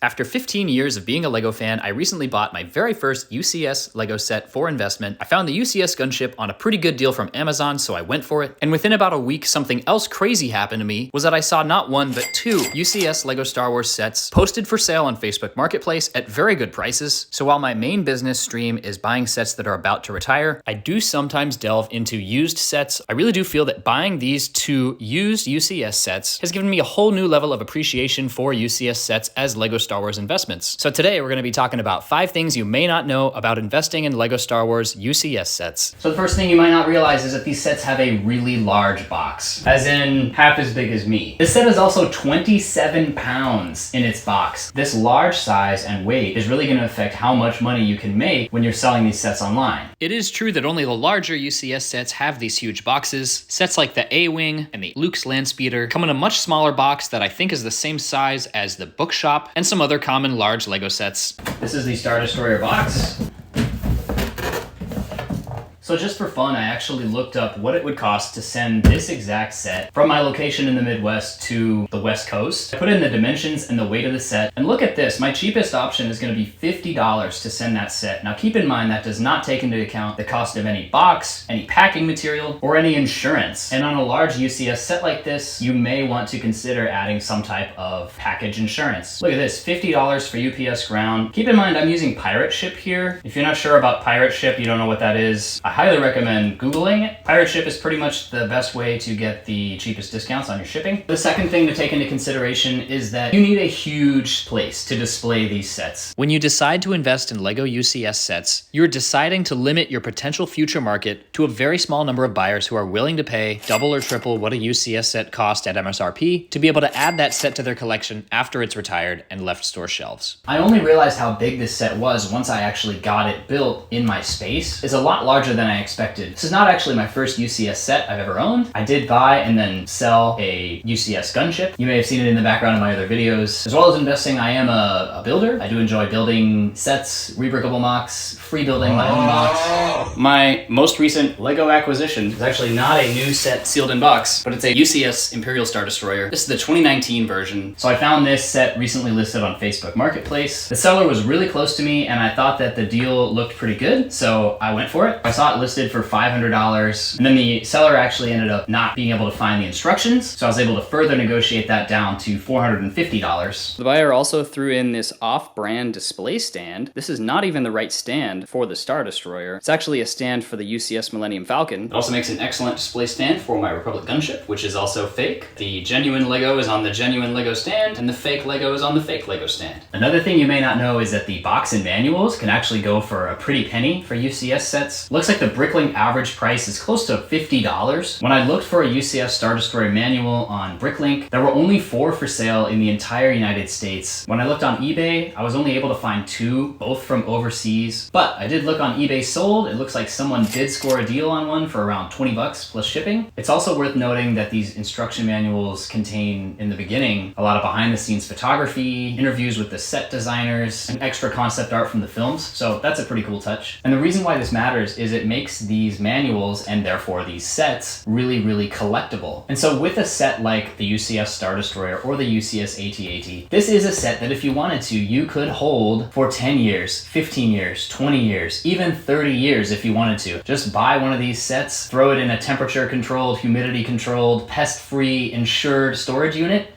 After 15 years of being a LEGO fan, I recently bought my very first UCS LEGO set for investment. I found the UCS gunship on a pretty good deal from Amazon, so I went for it. And within about a week, something else crazy happened to me was that I saw not one, but two UCS LEGO Star Wars sets posted for sale on Facebook Marketplace at very good prices. So while my main business stream is buying sets that are about to retire, I do sometimes delve into used sets. I really do feel that buying these two used UCS sets has given me a whole new level of appreciation for UCS sets as LEGO Star Wars investments. So today we're going to be talking about 5 things you may not know about investing in LEGO Star Wars UCS sets. So the first thing you might not realize is that these sets have a really large box, as in half as big as me. This set is also 27 pounds in its box. This large size and weight is really going to affect how much money you can make when you're selling these sets online. It is true that only the larger UCS sets have these huge boxes. Sets like the A-Wing and the Luke's Landspeeder come in a much smaller box that I think is the same size as the Bookshop and some other common large LEGO sets. This is the Star Destroyer box. So just for fun, I actually looked up what it would cost to send this exact set from my location in the Midwest to the West Coast. I put in the dimensions and the weight of the set, and look at this. My cheapest option is going to be $50 to send that set. Now keep in mind that does not take into account the cost of any box, any packing material, or any insurance. And on a large UCS set like this, you may want to consider adding some type of package insurance. Look at this, $50 for UPS ground. Keep in mind I'm using Pirate Ship here. If you're not sure about Pirate Ship, you don't know what that is, I highly recommend Googling it. Pirate Ship is pretty much the best way to get the cheapest discounts on your shipping. The second thing to take into consideration is that you need a huge place to display these sets. When you decide to invest in LEGO UCS sets, you're deciding to limit your potential future market to a very small number of buyers who are willing to pay double or triple what a UCS set cost at MSRP to be able to add that set to their collection after it's retired and left store shelves. I only realized how big this set was once I actually got it built in my space. It's a lot larger than I expected. This is not actually my first UCS set I've ever owned. I did buy and then sell a UCS gunship. You may have seen it in the background of my other videos. As well as investing, I am a builder. I do enjoy building sets, rebrickable mocks, free building my own mocks. My most recent LEGO acquisition is actually not a new set sealed in box, but it's a UCS Imperial Star Destroyer. This is the 2019 version. So I found this set recently listed on Facebook Marketplace. The seller was really close to me and I thought that the deal looked pretty good, so I went for it. I saw it listed for $500, and then the seller actually ended up not being able to find the instructions, so I was able to further negotiate that down to $450. The buyer also threw in this off-brand display stand. This is not even the right stand for the Star Destroyer. It's actually a stand for the UCS Millennium Falcon. It also makes an excellent display stand for my Republic gunship, which is also fake. The genuine LEGO is on the genuine LEGO stand, and the fake LEGO is on the fake LEGO stand. Another thing you may not know is that the box and manuals can actually go for a pretty penny for UCS sets. Looks like the Bricklink average price is close to $50. When I looked for a UCS Star Destroyer manual on Bricklink, there were only 4 for sale in the entire United States. When I looked on eBay, I was only able to find 2, both from overseas. But I did look on eBay sold. It looks like someone did score a deal on one for around 20 bucks plus shipping. It's also worth noting that these instruction manuals contain, in the beginning, a lot of behind the scenes photography, interviews with the set designers, and extra concept art from the films. So that's a pretty cool touch. And the reason why this matters is it makes these manuals and therefore these sets really collectible. And so with a set like the UCS Star Destroyer or the UCS AT-AT, this is a set that if you wanted to, you could hold for 10 years, 15 years, 20 years, even 30 years if you wanted to. Just buy one of these sets, throw it in a temperature controlled, humidity controlled, pest free, insured storage unit,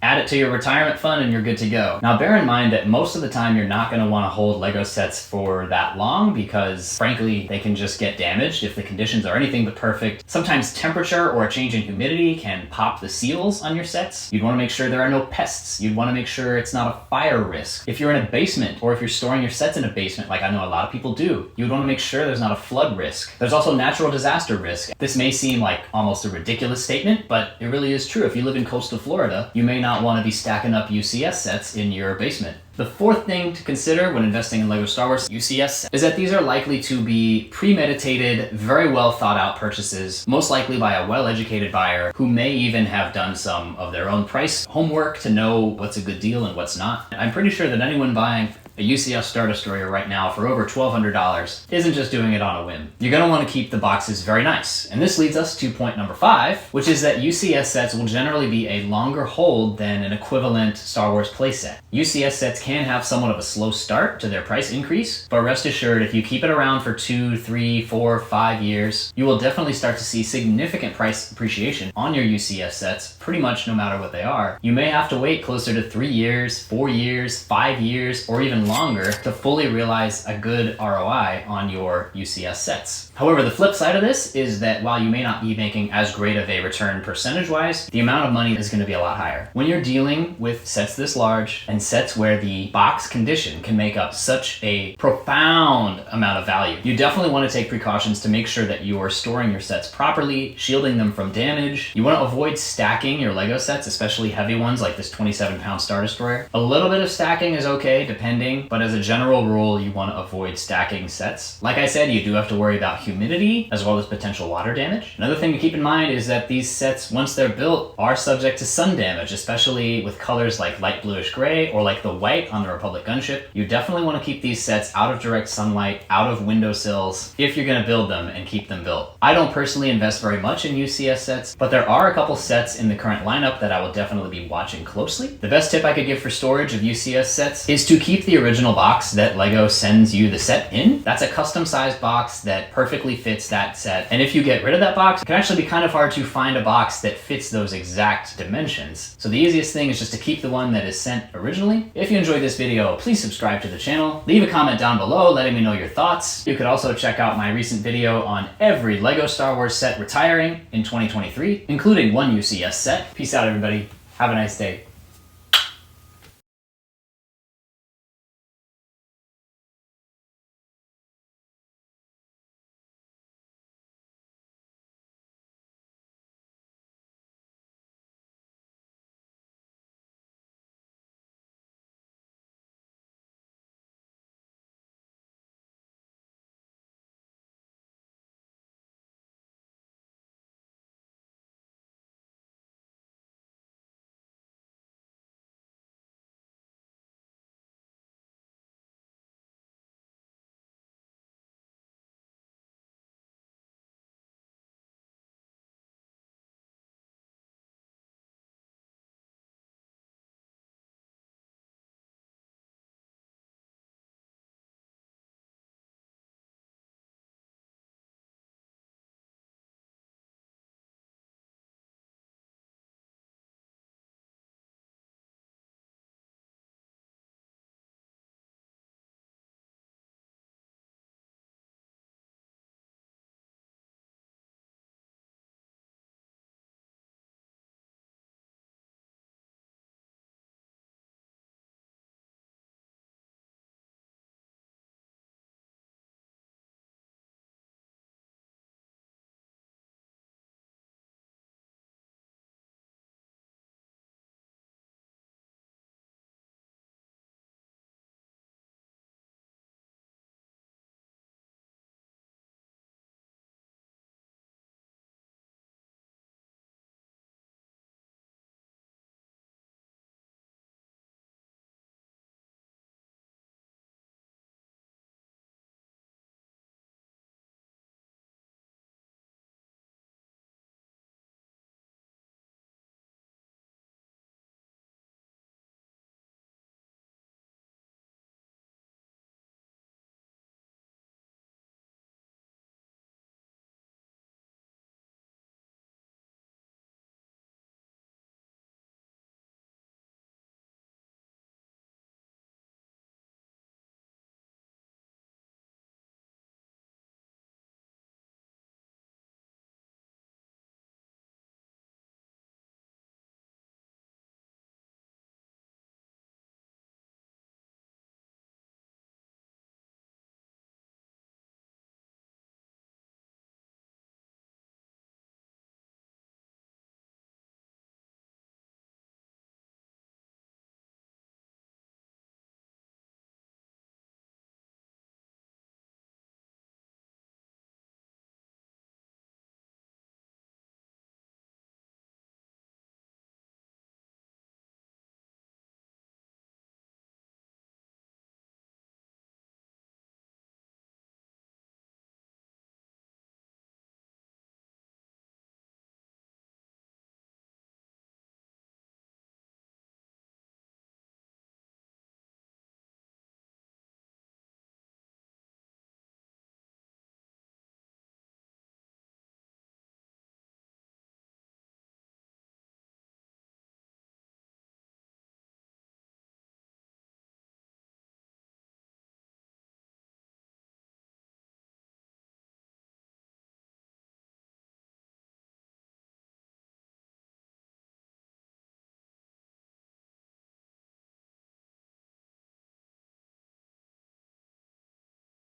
add it to your retirement fund and you're good to go. Now bear in mind that most of the time you're not going to want to hold LEGO sets for that long because frankly they can just get damaged if the conditions are anything but perfect. Sometimes temperature or a change in humidity can pop the seals on your sets. You'd want to make sure there are no pests. You'd want to make sure it's not a fire risk. If you're in a basement or if you're storing your sets in a basement like I know a lot of people do, you'd want to make sure there's not a flood risk. There's also natural disaster risk. This may seem like almost a ridiculous statement, but it really is true. If you live in coastal Florida, you may not want to be stacking up UCS sets in your basement. The fourth thing to consider when investing in LEGO Star Wars UCS is that these are likely to be premeditated, very well thought out purchases, most likely by a well-educated buyer who may even have done some of their own price homework to know what's a good deal and what's not. I'm pretty sure that anyone buying a UCS Star Destroyer right now for over $1,200 isn't just doing it on a whim. You're going to want to keep the boxes very nice. And this leads us to point number 5, which is that UCS sets will generally be a longer hold than an equivalent Star Wars playset. UCS sets can have somewhat of a slow start to their price increase, but rest assured if you keep it around for 2, 3, 4, 5 years, you will definitely start to see significant price appreciation on your UCS sets, pretty much no matter what they are. You may have to wait closer to 3 years, 4 years, 5 years, or even longer to fully realize a good ROI on your UCS sets. However, the flip side of this is that while you may not be making as great of a return percentage-wise, the amount of money is going to be a lot higher. When you're dealing with sets this large and sets where the box condition can make up such a profound amount of value, you definitely want to take precautions to make sure that you are storing your sets properly, shielding them from damage. You want to avoid stacking your LEGO sets, especially heavy ones like this 27-pound Star Destroyer. A little bit of stacking is okay, depending, but as a general rule, you want to avoid stacking sets. Like I said, you do have to worry about humidity as well as potential water damage. Another thing to keep in mind is that these sets, once they're built, are subject to sun damage, especially with colors like light bluish gray or like the white on the Republic gunship. You definitely want to keep these sets out of direct sunlight, out of windowsills, if you're going to build them and keep them built. I don't personally invest very much in UCS sets, but there are a couple sets in the current lineup that I will definitely be watching closely. The best tip I could give for storage of UCS sets is to keep the original box that LEGO sends you the set in. That's a custom sized box that perfectly fits that set. And if you get rid of that box, it can actually be kind of hard to find a box that fits those exact dimensions. So the easiest thing is just to keep the one that is sent originally. If you enjoyed this video, please subscribe to the channel. Leave a comment down below letting me know your thoughts. You could also check out my recent video on every LEGO Star Wars set retiring in 2023, including one UCS set. Peace out, everybody. Have a nice day.